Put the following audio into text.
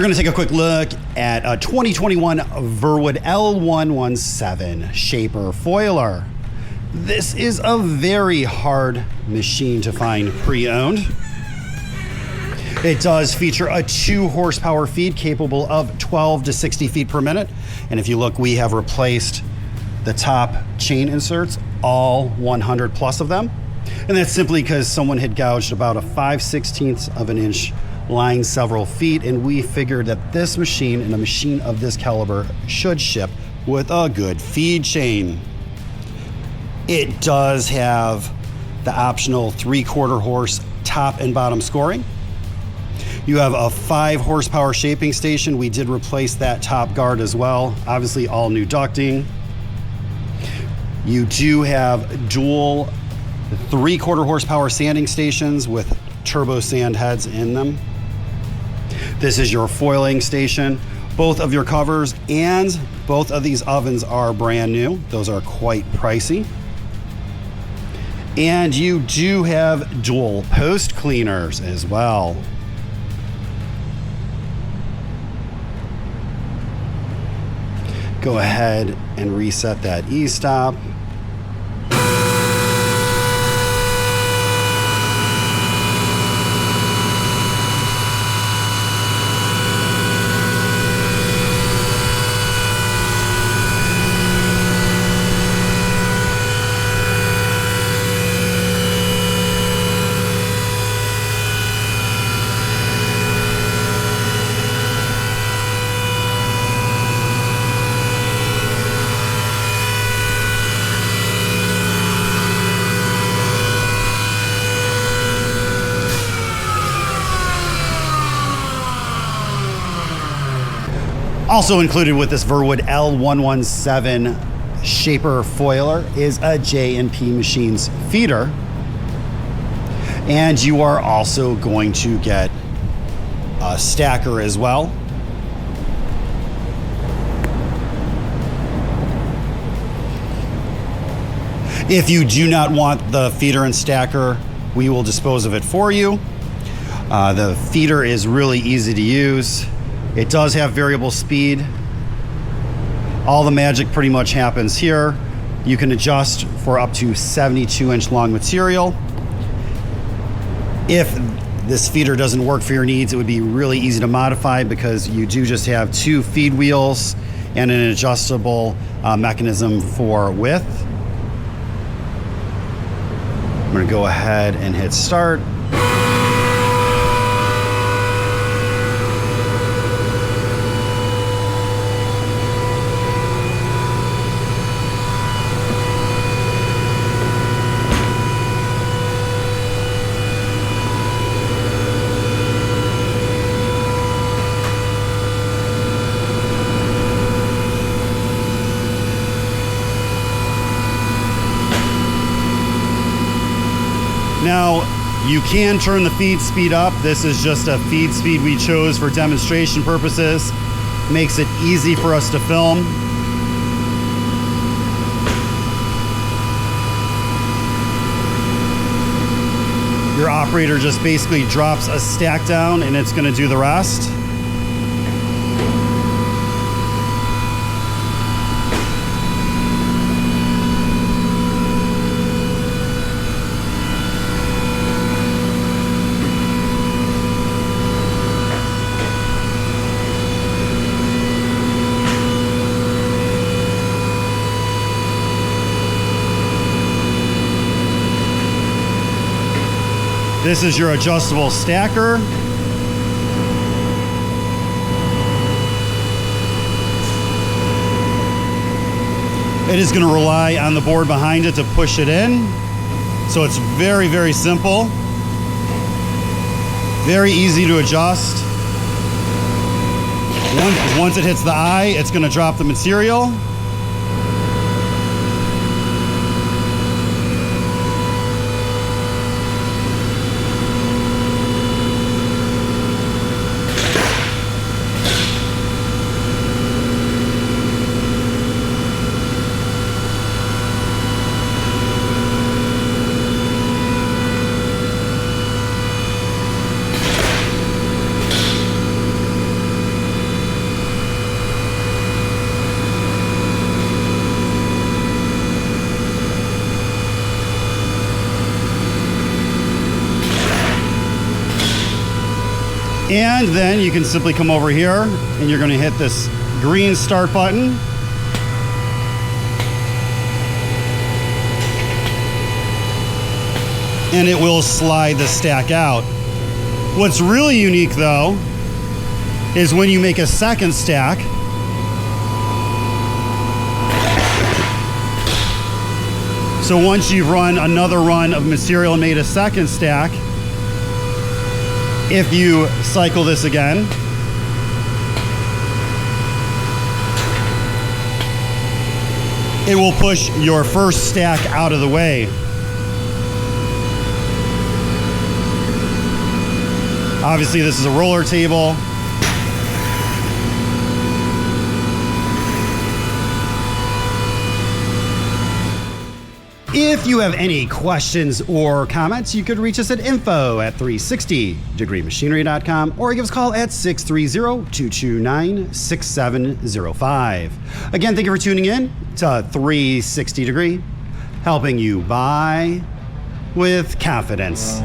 going to take a quick look at a 2021 Voorwood L117 Shaper Foiler. This is a very hard machine to find pre-owned. It does feature a 2 horsepower feed capable of 12 to 60 feet per minute. And if you look, we have replaced the top chain inserts, all 100 plus of them. And that's simply because someone had gouged about a 5/16 of an inch line several feet, and we figured that this machine and a machine of this caliber should ship with a good feed chain. It does have the optional 3/4 horse top and bottom scoring. You have a 5 horsepower shaping station. We did replace that top guard as well. Obviously all new ducting. You do have dual 3/4 horsepower sanding stations with turbo sand heads in them. This is your foiling station. Both of your covers and both of these ovens are brand new. Those are quite pricey. And you do have dual post cleaners as well. Go ahead and reset that e-stop. Also included with this Voorwood L117 Shaper Foiler is a J&P Machines feeder. And you are also going to get a stacker as well. If you do not want the feeder and stacker, we will dispose of it for you. The feeder is really easy to use. It does have variable speed. All the magic pretty much happens here. You can adjust for up to 72-inch long material. If this feeder doesn't work for your needs, it would be really easy to modify because you do just have 2 feed wheels and an adjustable mechanism for width. I'm gonna go ahead and hit start. Now, you can turn the feed speed up. This is just a feed speed we chose for demonstration purposes. Makes it easy for us to film. Your operator just basically drops a stack down and it's gonna do the rest. This is your adjustable stacker. It is going to rely on the board behind it to push it in. So it's very, very simple. Very easy to adjust. Once it hits the eye, it's going to drop the material. And then you can simply come over here and you're going to hit this green start button. And it will slide the stack out. What's really unique though is when you make a second stack, so once you've run another run of material and made a second stack, if you cycle this again, it will push your first stack out of the way. Obviously, this is a roller table. If you have any questions or comments, you could reach us at info@360degreemachinery.com or give us a call at 630-229-6705. Again, thank you for tuning in to 360 Degree, helping you buy with confidence.